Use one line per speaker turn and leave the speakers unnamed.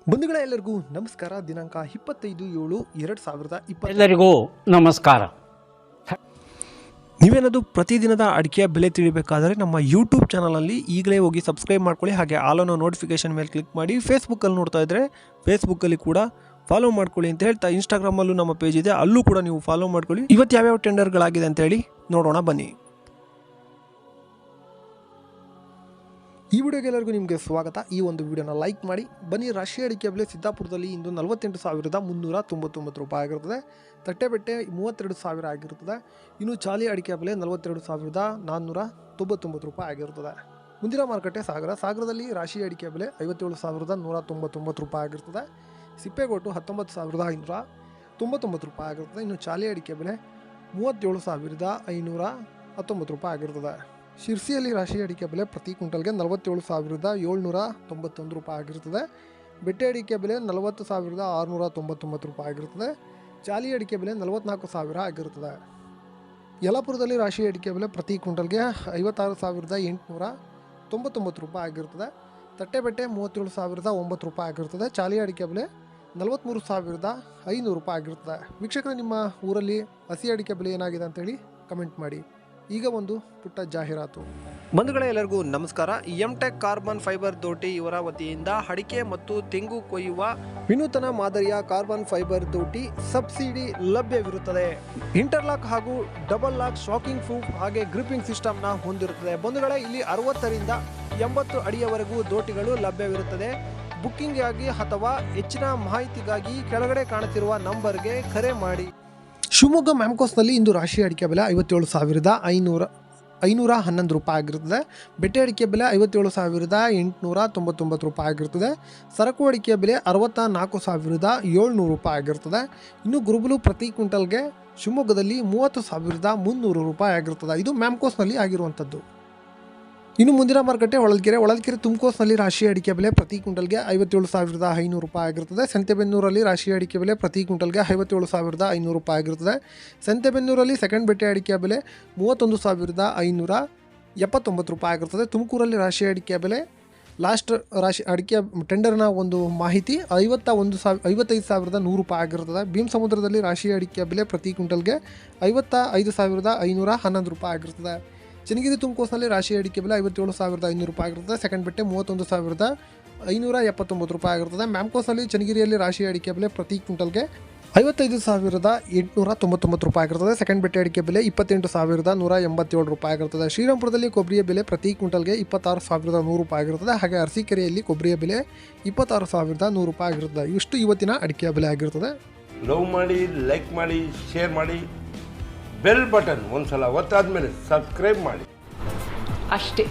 ಬಂಧುಗಳೇ ಎಲ್ಲರಿಗೂ ನಮಸ್ಕಾರ. ದಿನಾಂಕ 25/7/2020.
ಎಲ್ಲರಿಗೂ ನಮಸ್ಕಾರ.
ನೀವೇನಾದರೂ ಪ್ರತಿದಿನದ ಅಡಿಕೆಯ ಬೆಲೆ ತಿಳಿಬೇಕಾದರೆ ನಮ್ಮ ಯೂಟ್ಯೂಬ್ ಚಾನಲಲ್ಲಿ ಈಗಲೇ ಹೋಗಿ ಸಬ್ಸ್ಕ್ರೈಬ್ ಮಾಡ್ಕೊಳ್ಳಿ. ಹಾಗೆ ಆಲನ್ನು ನೋಟಿಫಿಕೇಶನ್ ಮೇಲೆ ಕ್ಲಿಕ್ ಮಾಡಿ. ಫೇಸ್ಬುಕ್ಕಲ್ಲಿ ನೋಡ್ತಾ ಇದ್ದರೆ ಫೇಸ್ಬುಕ್ಕಲ್ಲಿ ಕೂಡ ಫಾಲೋ ಮಾಡ್ಕೊಳ್ಳಿ ಅಂತ ಹೇಳ್ತಾ, ಇನ್ಸ್ಟಾಗ್ರಾಮಲ್ಲೂ ನಮ್ಮ ಪೇಜ್ ಇದೆ, ಅಲ್ಲೂ ಕೂಡ ನೀವು ಫಾಲೋ ಮಾಡ್ಕೊಳ್ಳಿ. ಇವತ್ತು ಯಾವ್ಯಾವ ಟೆಂಡರ್ಗಳಾಗಿದೆ ಅಂತೇಳಿ ನೋಡೋಣ ಬನ್ನಿ. ಈ ವಿಡಿಯೋಗೆ ಎಲ್ಲರಿಗೂ ನಿಮಗೆ ಸ್ವಾಗತ. ಈ ಒಂದು ವಿಡಿಯೋನ ಲೈಕ್ ಮಾಡಿ ಬನ್ನಿ. ರಾಷ್ಟ್ರೀಯ ಅಡಿಕೆ ಬೆಲೆ ಸಿದ್ದಾಪುರದಲ್ಲಿ ಇಂದು 48,399 ರೂಪಾಯಿ ಆಗಿರುತ್ತದೆ. ತಟ್ಟೆಬೆಟ್ಟೆ 32,000 ಆಗಿರುತ್ತದೆ. ಇನ್ನು ಚಾಲಿ ಅಡಿಕೆ ಬೆಲೆ 42,499 ರೂಪಾಯಿ ಆಗಿರುತ್ತದೆ. ಮುಂದಿನ ಮಾರುಕಟ್ಟೆ ಸಾಗರದಲ್ಲಿ ರಾಷ್ಟ್ರೀಯ ಅಡಿಕೆ ಬೆಲೆ 57,199 ರೂಪಾಯಿ ಆಗಿರುತ್ತದೆ. ಸಿಪ್ಪೆಗೋಟು 19,599 ರೂಪಾಯಿ ಆಗಿರುತ್ತದೆ. ಇನ್ನು ಚಾಲಿ ಅಡಿಕೆ ಬೆಲೆ 37,519 ರೂಪಾಯಿ ಆಗಿರುತ್ತದೆ. ಶಿರ್ಸಿಯಲ್ಲಿ ರಾಷ್ಟ್ರೀಯ ಅಡಿಕೆ ಬೆಲೆ ಪ್ರತಿ ಕ್ವಿಂಟಲ್ಗೆ 47,791 ರೂಪಾಯಿ ಆಗಿರುತ್ತದೆ. ಬೆಟ್ಟೆ ಅಡಿಕೆ ಬೆಲೆ 40,699 ರೂಪಾಯಿ ಆಗಿರುತ್ತದೆ. ಚಾಲಿ ಅಡಿಕೆ ಬೆಲೆ 44,000 ಆಗಿರುತ್ತದೆ. ಯಲ್ಲಾಪುರದಲ್ಲಿ ರಾಷ್ಟ್ರೀಯ ಅಡಿಕೆ ಬೆಲೆ ಪ್ರತಿ ಕ್ವಿಂಟಲ್ಗೆ 56,899 ರೂಪಾಯಿ ಆಗಿರುತ್ತದೆ. ತಟ್ಟೆಬೆಟ್ಟೆ 37,009 ರೂಪಾಯಿ ಆಗಿರುತ್ತದೆ. ಚಾಲಿ ಅಡಿಕೆ ಬೆಲೆ 43,500 ರೂಪಾಯಿ ಆಗಿರುತ್ತದೆ. ವೀಕ್ಷಕರೇ, ನಿಮ್ಮ ಊರಲ್ಲಿ ಹಸಿ ಅಡಿಕೆ ಬೆಲೆ ಏನಾಗಿದೆ ಅಂತೇಳಿ ಕಮೆಂಟ್ ಮಾಡಿ. ಈಗ ಒಂದು ಪುಟ್ಟ ಜಾಹೀರಾತು. ಬಂಧುಗಳೇ ಎಲ್ಲರಿಗೂ ನಮಸ್ಕಾರ. ಎಂಟೆಕ್ ಕಾರ್ಬನ್ ಫೈಬರ್ ದೋಟಿ ಇವರ ವತಿಯಿಂದ ಅಡಿಕೆ ಮತ್ತು ತೆಂಗು ಕೊಯ್ಯುವ ವಿನೂತನ ಮಾದರಿಯ ಕಾರ್ಬನ್ ಫೈಬರ್ ದೋಟಿ ಸಬ್ಸಿಡಿ ಲಭ್ಯವಿರುತ್ತದೆ. ಇಂಟರ್ಲಾಕ್ ಹಾಗೂ ಡಬಲ್ ಲಾಕ್ ಶಾಕಿಂಗ್ ಪ್ರೂಫ್ ಹಾಗೆ ಗ್ರಿಪ್ಪಿಂಗ್ ಸಿಸ್ಟಮ್ನ ಹೊಂದಿರುತ್ತದೆ. ಬಂಧುಗಳೇ, ಇಲ್ಲಿ 60ರಿಂದ 80 ಅಡಿಯವರೆಗೂ ದೋಟಿಗಳು ಲಭ್ಯವಿರುತ್ತದೆ. ಬುಕ್ಕಿಂಗ್ ಆಗಿ ಅಥವಾ ಹೆಚ್ಚಿನ ಮಾಹಿತಿಗಾಗಿ ಕೆಳಗಡೆ ಕಾಣುತ್ತಿರುವ ನಂಬರ್ಗೆ ಕರೆ ಮಾಡಿ. ಶಿವಮೊಗ್ಗ ಮ್ಯಾಮ್ಕೋಸ್ನಲ್ಲಿ ಇಂದು ರಾಷ್ಟ್ರೀಯ ಅಡಿಕೆ ಬೆಲೆ 57,511 ರೂಪಾಯಿ ಆಗಿರುತ್ತದೆ. ಬೆಟ್ಟೆ ಅಡಿಕೆ ಬೆಲೆ 57,899 ರೂಪಾಯಿ ಆಗಿರುತ್ತದೆ. ಸರಕು ಅಡಿಕೆ ಬೆಲೆ 64,700 ರೂಪಾಯಿ ಆಗಿರುತ್ತದೆ. ಇನ್ನು ಗುರುಬಲು ಪ್ರತಿ ಕ್ವಿಂಟಲ್ಗೆ ಶಿವಮೊಗ್ಗದಲ್ಲಿ 30,300 ರೂಪಾಯಿ ಆಗಿರುತ್ತದೆ. ಇದು ಮ್ಯಾಮ್ಕೋಸ್ನಲ್ಲಿ ಆಗಿರುವಂಥದ್ದು. ಇನ್ನು ಮುಂದಿನ ಮಾರುಕಟ್ಟೆ ಹೊಳಲ್ಕೆರೆ ತುಮಕೋಸ್ನಲ್ಲಿ ರಾಷ್ಟ್ರೀಯ ಅಡಿಕೆ ಬೆಲೆ ಪ್ರತಿ ಕ್ವಿಂಟಲ್ಗೆ 57,500 ರೂಪಾಯಿ ಆಗಿರುತ್ತದೆ. ಸಂತೆಬೆನ್ನೂರಲ್ಲಿ ರಾಷ್ಟ್ರೀಯ ಅಡಿಕೆ ಬೆಲೆ ಪ್ರತಿ ಕ್ವಿಂಟಲ್ಗೆ 57,500 ರೂಪಾಯಿ ಆಗಿರುತ್ತದೆ. ಸಂತೆಬೆನ್ನೂರಲ್ಲಿ ಸೆಕೆಂಡ್ ಬೆಟ್ಟೆ ಅಡಿಕೆ ಬೆಲೆ 31,579 ರೂಪಾಯಿ ಆಗಿರುತ್ತದೆ. ತುಮಕೂರಲ್ಲಿ ರಾಷ್ಟ್ರೀಯ ಅಡಿಕೆ ಬೆಲೆ ಲಾಸ್ಟ್ ಅಡಿಕೆ ಟೆಂಡರ್ನ ಒಂದು ಮಾಹಿತಿ 55,100 ರೂಪಾಯಿ ಆಗಿರುತ್ತದೆ. ಭೀಮ್ ಸಮುದ್ರದಲ್ಲಿ ರಾಷ್ಟ್ರೀಯ ಅಡಿಕೆ ಬೆಲೆ ಪ್ರತಿ ಕ್ವಿಂಟಲ್ಗೆ 55,511 ರೂಪಾಯಿ ಆಗಿರುತ್ತದೆ. ಚನ್ನಗಿರಿ ತುಮಕೋಸ್ನಲ್ಲಿ ರಾಷ್ಟ್ರೀಯ ಅಡಿಕೆ ಬೆಲೆ 57,500 ರೂಪಾಯಿ ಆಗಿರುತ್ತದೆ. ಸೆಕೆಂಡ್ ಬೆಟ್ಟೆ 31,579 ರೂಪಾಯಿ ಆಗಿರುತ್ತದೆ. ಮ್ಯಾಮ್ಕೋಸ್ನಲ್ಲಿ ಚನ್ನಗಿರಿಯಲ್ಲಿ ರಾಷ್ಟ್ರೀಯ ಅಡಿಕೆ ಬೆಲೆ ಪ್ರತಿ ಕ್ವಿಂಟಲ್ಗೆ 55,899 ರೂಪಾಯಿ ಆಗಿರುತ್ತದೆ. ಸೆಕೆಂಡ್ ಬೆಟ್ಟೆ ಅಡಿಕೆ ಬೆಲೆ 28,187 ರೂಪಾಯಿ ಆಗಿರುತ್ತದೆ. ಶ್ರೀರಾಮ್ಪುರದಲ್ಲಿ ಕೊಬ್ಬರಿಯ ಬೆಲೆ ಪ್ರತಿ ಕ್ವಿಂಟಲ್ಗೆ 26,100 ರೂಪಾಯಿ ಆಗಿರುತ್ತದೆ. ಹಾಗೆ ಅರಸೀಕೆರೆಯಲ್ಲಿ ಕೊಬ್ಬರಿಯ ಬೆಲೆ 26,100 ರೂಪಾಯಿ ಆಗಿರುತ್ತದೆ. ಇಷ್ಟು ಇವತ್ತಿನ ಅಡಿಕೆಯ ಬೆಲೆ ಆಗಿರುತ್ತದೆ.
ಲವ್ ಮಾಡಿ, ಲೈಕ್ ಮಾಡಿ, ಶೇರ್ ಮಾಡಿ, ಬೆಲ್ ಬಟನ್ ಒಂದ್ಸಲ ಒತ್ತಾದ್ಮೇಲೆ ಸಬ್ಸ್ಕ್ರೈಬ್ ಮಾಡಿ
ಅಷ್ಟೇ.